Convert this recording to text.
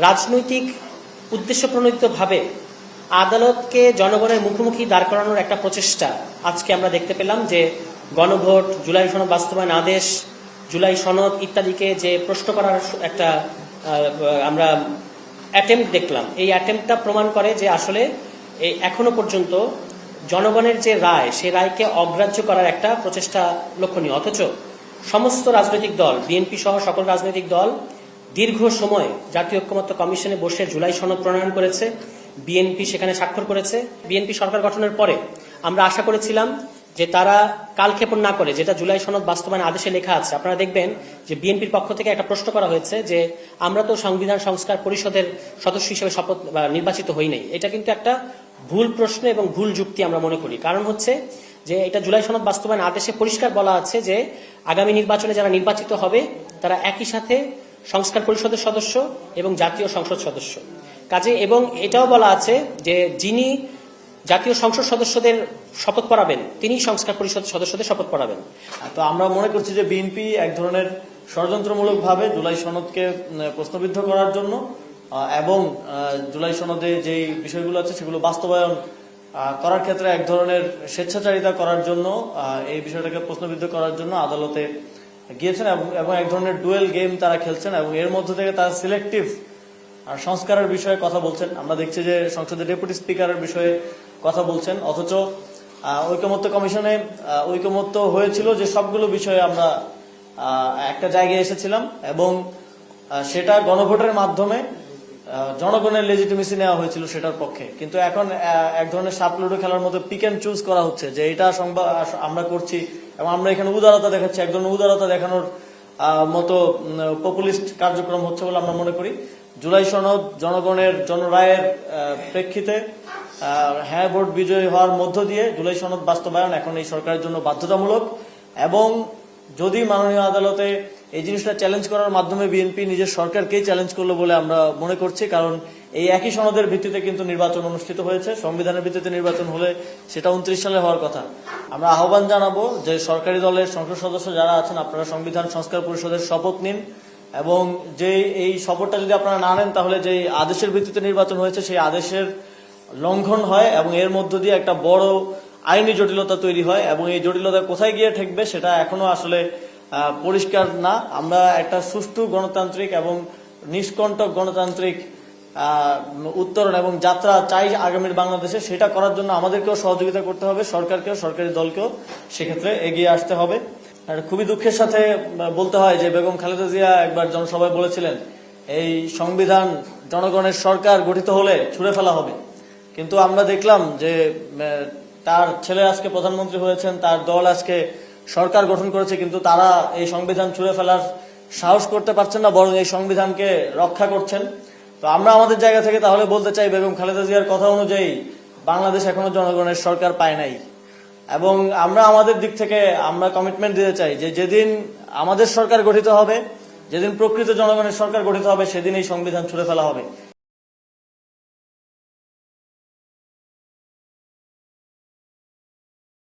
রাজনৈতিক উদ্দেশ্য প্রণোদিতভাবে আদালতকে জনগণের মুখোমুখি দাঁড় করানোর একটা প্রচেষ্টা আজকে আমরা দেখতে পেলাম, যে গণভোট, জুলাই সনদ বাস্তবায়ন আদেশ, জুলাই সনদ ইত্যাদিকে যে প্রশ্ন করার একটা আমরা অ্যাটেম্প্ট দেখলাম। এই অ্যাটেম্প্টটা প্রমাণ করে যে আসলে এই এখনো পর্যন্ত জনগণের যে রায়, সে রায়কে অগ্রাহ্য করার একটা প্রচেষ্টা লক্ষণীয়। অথচ সমস্ত রাজনৈতিক দল, বিএনপি সহ সকল রাজনৈতিক দল দীর্ঘ সময় জাতীয় ঐক্যমত্য কমিশনে বসে জুলাই সনদ প্রণয়ন করেছে। বিএনপি সেখানে স্বাক্ষর করেছে। বিএনপি সরকার গঠনের পরে আমরা আশা করেছিলাম যে তারা কালক্ষেপণ না করে, যেটা জুলাই সনদ বাস্তবায়ন আদেশে লেখা আছে, আপনারা দেখবেন যে বিএনপির পক্ষ থেকে একটা প্রশ্ন করা হয়েছে যে আমরা তো সংবিধান সংস্কার পরিষদের সদস্য হিসেবে শপথ বা নির্বাচিত হই নাই। এটা কিন্তু একটা ভুল প্রশ্ন এবং ভুল যুক্তি আমরা মনে করি। কারণ হচ্ছে যে এটা জুলাই সনদ বাস্তবায়ন আদেশে পরিষ্কার বলা আছে যে আগামী নির্বাচনে যারা নির্বাচিত হবে তারা একই সাথে সংস্কার পরিষদের সদস্য এবং জাতীয় সংসদ সদস্য। কাজে এবং এটাও বলা আছে যে যিনি জাতীয় সংসদ সদস্যদের শপথ পড়াবেন তিনি সংস্কার পরিষদ সদস্যদের শপথ পড়াবেন। তো আমরা মনে করছি যে বিএনপি এক ধরনের ষড়যন্ত্রমূলকভাবে জুলাই সনদকে প্রশ্নবিদ্ধ করার জন্য এবং জুলাই সনদে যে বিষয়গুলো আছে সেগুলো বাস্তবায়ন করার ক্ষেত্রে এক ধরনের স্বেচ্ছাচারিতা করার জন্য, এই বিষয়টাকে প্রশ্নবিদ্ধ করার জন্য আদালতে গিয়েছেন এবং এক ধরনের ডুয়েল গেম তারা খেলছেন এবং এর মধ্যে থেকে তারা সিলেক্টিভ সংস্কারের বিষয়ে কথা বলছেন। আমরা দেখছি যে সংসদের ডেপুটি স্পিকারের বিষয়ে কথা বলছেন, অথচ ঐকমত্য কমিশনে ঐকমত্য হয়েছিল যে সবগুলো বিষয়ে আমরা একটা জায়গায় এসেছিলাম এবং সেটা গণভোটের মাধ্যমে জনগণের লেজিটিমেসি নেওয়া হয়েছিল সেটার পক্ষে। কিন্তু এখন এক ধরনের সাপ লুডো খেলার মতো পিক অ্যান্ড চুজ করা হচ্ছে যে এটা আমরা করছি এবং আমরা এখানে উদারতা দেখাচ্ছি। এক ধরনের উদারতা দেখানোর মতো পপুলিস্ট কার্যক্রম হচ্ছে বলে আমরা মনে করি। জুলাই সনদ জনগণের জনরায়ের প্রেক্ষিতে হ্যাঁ ভোট বিজয়ী হওয়ার মধ্য দিয়ে জুলাই সনদ বাস্তবায়ন এখন এই সরকারের জন্য বাধ্যতামূলক এবং যদি মাননীয় আদালতে এই জিনিসটা চ্যালেঞ্জ করার মাধ্যমে বিএনপি নিজের সরকারকেই চ্যালেঞ্জ করলো বলে আমরা মনে করছি। কারণ এই একই সনদের ভিত্তিতে কিন্তু নির্বাচন অনুষ্ঠিত হয়েছে। সংবিধানের ভিত্তিতে নির্বাচন হলে সেটা 29 সালে হওয়ার কথা। আমরা আহ্বান জানাবো যে সরকারি দলের সংসদ সদস্য যারা আছেন, আপনারা সংবিধান সংস্কার পরিষদের শপথ নিন এবং যে এই শপথটা যদি আপনারা না নেন তাহলে যে আদেশের ভিত্তিতে নির্বাচন হয়েছে সেই আদেশের লঙ্ঘন হয় এবং এর মধ্য দিয়ে একটা বড় আইনি জটিলতা তৈরি হয় এবং এই জটিলতা কোথায় গিয়ে ঠেকবে সেটা এখনো আসলে পরিষ্কার না। আমরা একটা সুষ্ঠু গণতান্ত্রিক এবং নিষ্কণ্টক গণতান্ত্রিক উত্তরণ এবং যাত্রা চাই আগামীর বাংলাদেশে। সেটা করার জন্য আমাদেরকেও সহযোগিতা করতে হবে, সরকারকেও, সরকারি দলকেও সেক্ষেত্রে এগিয়ে আসতে হবে। আর খুবই দুঃখের সাথে বলতে হয় যে বেগম খালেদা জিয়া একবার জনসভায় বলেছিলেন এই সংবিধান জনগণের সরকার গঠিত হলে ছুঁড়ে ফেলা হবে। কিন্তু আমরা দেখলাম যে তার ছেলে আজকে প্রধানমন্ত্রী হয়েছেন, তার দল আজকে সরকার গঠন করেছে, কিন্তু তারা এই সংবিধান ছুঁড়ে ফেলার সাহস করতে পারছেন না, বরং এই সংবিধানকে রক্ষা করছেন। তো আমরা আমাদের জায়গা থেকে তাহলে বলতে চাই বেগম খালেদা জিয়ার কথা অনুযায়ী বাংলাদেশ এখনো জনগণের সরকার পায় নাই এবং আমরা আমাদের দিক থেকে আমরা কমিটমেন্ট দিতে চাই যে যেদিন আমাদের সরকার গঠিত হবে, যেদিন প্রকৃত জনগণের সরকার গঠিত হবে, সেদিন এই সংবিধান ছুঁড়ে ফেলা হবে।